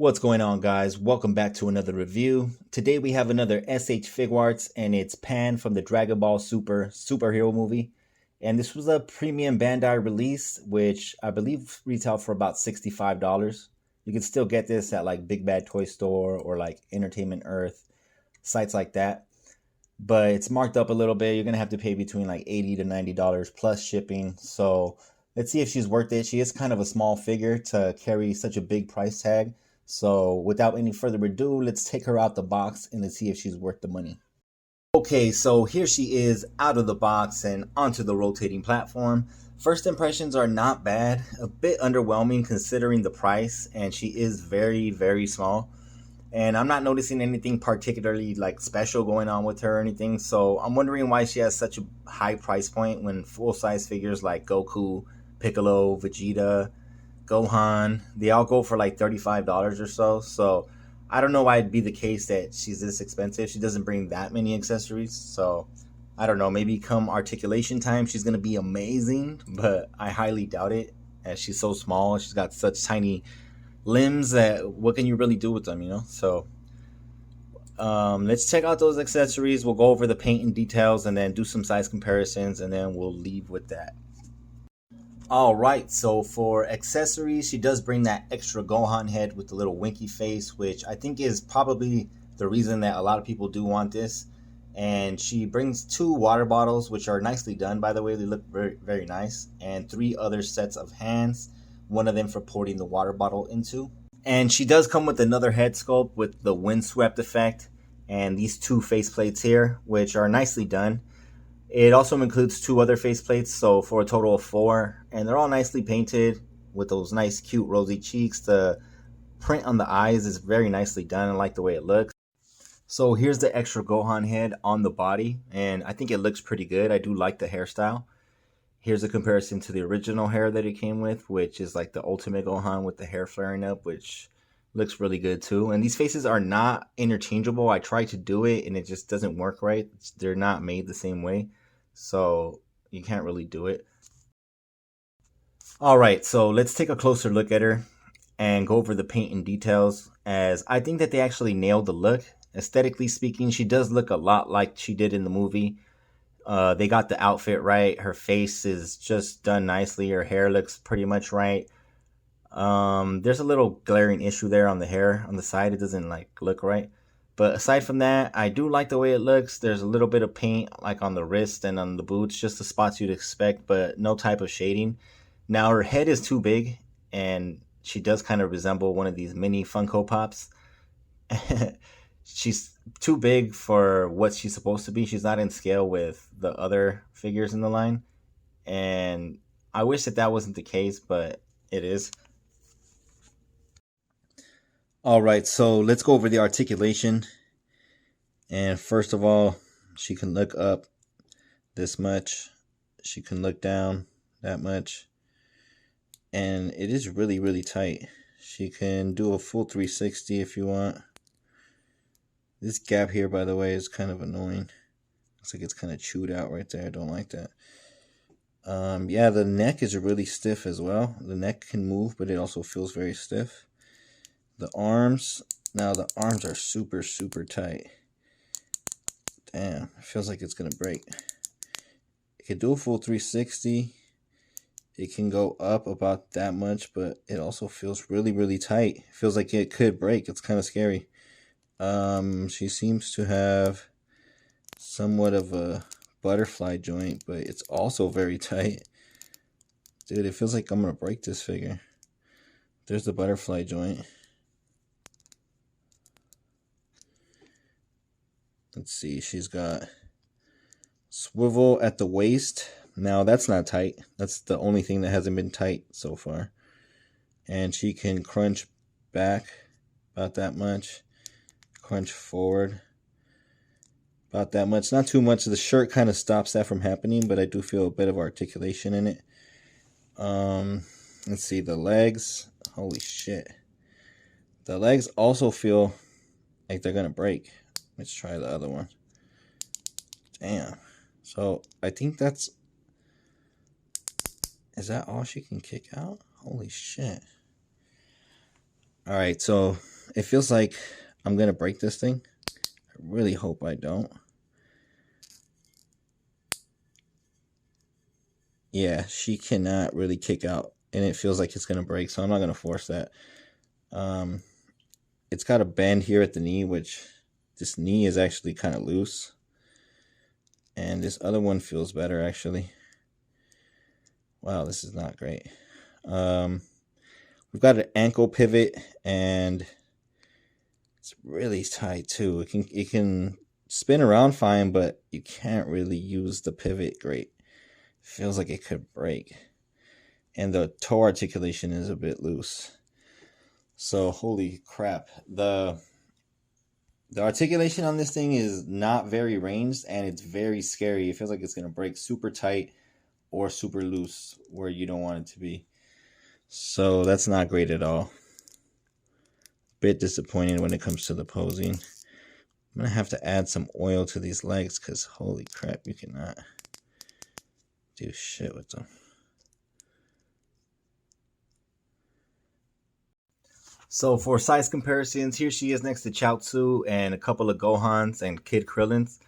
What's going on, guys? Welcome back to another review. Today we have another SH Figuarts, and it's Pan from the Dragonball superhero movie. And this was a premium Bandai release, which I believe retailed for about $65. You can still get this at like Big Bad Toy Store or like Entertainment Earth, sites like that. But it's marked up a little bit. You're gonna have to pay between like $80 to $90 plus shipping. So let's see if she's worth it. She is kind of a small figure to carry such a big price tag. So without any further ado, let's take her out the box and let's see if she's worth the money. Okay, so here she is out of the box and onto the rotating platform. First impressions are not bad, a bit underwhelming considering the price, and she is very, very small. And I'm not noticing anything particularly like special going on with her or anything. So I'm wondering why she has such a high price point when full-size figures like Goku, Piccolo, Vegeta, Gohan, they all go for like $35 or so. So I don't know why it'd be the case that she's this expensive. She doesn't bring that many accessories. So I don't know, maybe come articulation time, she's going to be amazing, but I highly doubt it as she's so small. She's got such tiny limbs that what can you really do with them, you know? So let's check out those accessories. We'll go over the paint and details and then do some size comparisons, and then we'll leave with that. All right, so for accessories, she does bring that extra Gohan head with the little winky face, which I think is probably the reason that a lot of people do want this. And she brings 2 water bottles, which are nicely done, by the way. They look very, very nice. And 3 other sets of hands, one of them for pouring the water bottle into. And she does come with another head sculpt with the windswept effect and these 2 faceplates here, which are nicely done. It also includes 2 other faceplates, so for a total of 4, and they're all nicely painted with those nice, cute, rosy cheeks. The print on the eyes is very nicely done. I like the way it looks. So here's the extra Gohan head on the body, and I think it looks pretty good. I do like the hairstyle. Here's a comparison to the original hair that it came with, which is like the Ultimate Gohan with the hair flaring up, which looks really good too. And these faces are not interchangeable. I tried to do it, and it just doesn't work right. They're not made the same way. So you can't really do it. All right, so let's take a closer look at her and go over the paint and details, as I think that they actually nailed the look. Aesthetically speaking, she does look a lot like she did in the movie. They got the outfit right. Her face is just done nicely. Her hair looks pretty much right. There's a little glaring issue there on the hair on the side. It doesn't like look right. But aside from that, I do like the way it looks. There's a little bit of paint like on the wrist and on the boots, just the spots you'd expect, but no type of shading. Now her head is too big, and she does kind of resemble one of these mini Funko Pops. She's too big for what she's supposed to be. She's not in scale with the other figures in the line. And I wish that that wasn't the case, but it is. All right, so let's go over the articulation. And first of all, she can look up this much. She can look down that much. And it is really, really tight. She can do a full 360 if you want. This gap here, by the way, is kind of annoying. Looks like it's kind of chewed out right there. I don't like that. Yeah, the neck is really stiff as well. The neck can move, but it also feels very stiff. The arms, now the arms are super, super tight. Damn, it feels like it's going to break. It can do a full 360. It can go up about that much, but it also feels really, really tight. It feels like it could break. It's kind of scary. She seems to have somewhat of a butterfly joint, but it's also very tight. Dude, it feels like I'm going to break this figure. There's the butterfly joint. Let's see, she's got swivel at the waist. Now, that's not tight. That's the only thing that hasn't been tight so far. And she can crunch back about that much. Crunch forward about that much. Not too much. The shirt kind of stops that from happening, but I do feel a bit of articulation in it. Let's see, the legs. Holy shit. The legs also feel like they're going to break. Let's try the other one. Damn. So I think that's... Is that all she can kick out? Holy shit. Alright, so It feels like I'm gonna break this thing. I really hope I don't. Yeah, she cannot really kick out, and it feels like it's gonna break, so I'm not gonna force that. Um, it's got a bend here at the knee, which this knee is actually kind of loose, and this other one feels better actually. Wow, this is not great. Um, we've got an ankle pivot, and it's really tight too. It can spin around fine, but you can't really use the pivot great. Feels like it could break, and the toe articulation is a bit loose. So holy crap, the articulation on this thing is not very ranged, and it's very scary. It feels like it's gonna break super tight or super loose where you don't want it to be. So that's not great at all. Bit disappointed when it comes to the posing. I'm gonna have to add some oil to these legs because holy crap, you cannot do shit with them. So for size comparisons, here she is next to Chaozu and a couple of Gohans and Kid Krillins.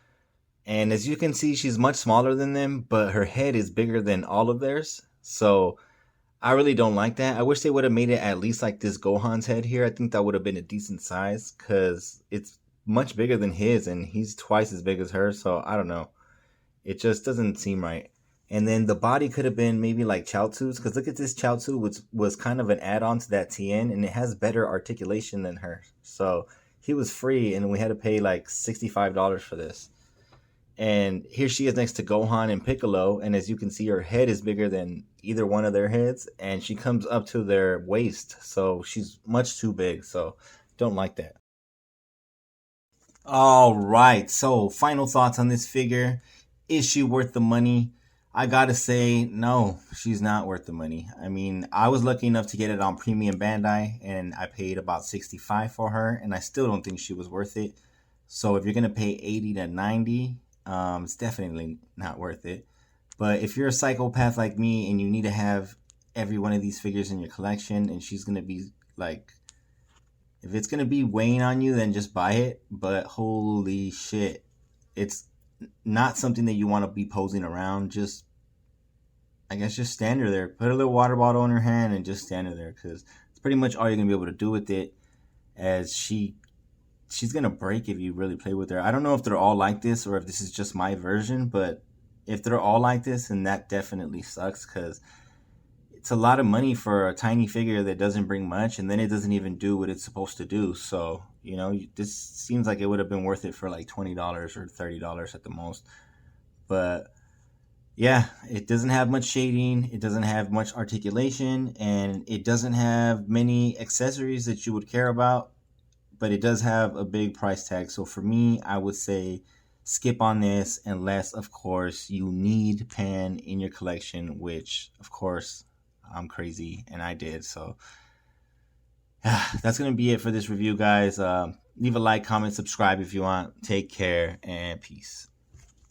And as you can see, she's much smaller than them, but her head is bigger than all of theirs. So I really don't like that. I wish they would have made it at least like this Gohan's head here. I think that would have been a decent size because it's much bigger than his and he's twice as big as her. So I don't know. It just doesn't seem right. And then the body could have been maybe like Chaozu's because look at this Chaozu, which was kind of an add-on to that Tien, and it has better articulation than her. So he was free, and we had to pay like $65 for this. And here she is next to Gohan and Piccolo, and as you can see, her head is bigger than either one of their heads, and she comes up to their waist, so she's much too big. So don't like that. All right, so final thoughts on this figure. Is she worth the money? I gotta say, no, she's not worth the money. I mean, I was lucky enough to get it on Premium Bandai, and I paid about 65 for her, and I still don't think she was worth it. So if you're gonna pay 80 to 90, it's definitely not worth it. But if you're a psychopath like me and you need to have every one of these figures in your collection, and she's gonna be like, if it's gonna be weighing on you, then just buy it. But holy shit, it's not something that you want to be posing around. Just, I guess, just stand her there. Put a little water bottle in her hand and just stand her there because it's pretty much all you're gonna be able to do with it. As she's gonna break if you really play with her. I don't know if they're all like this or if this is just my version, but if they're all like this, then that definitely sucks because it's a lot of money for a tiny figure that doesn't bring much, and then it doesn't even do what it's supposed to do. So this seems like it would have been worth it for like $20 or $30 at the most. But yeah, it doesn't have much shading, it doesn't have much articulation, and it doesn't have many accessories that you would care about, but it does have a big price tag. So for me, I would say skip on this unless, of course, you need Pan in your collection, which, of course, I'm crazy and I did. So that's going to be it for this review, guys. Leave a like, comment, subscribe if you want. Take care and peace.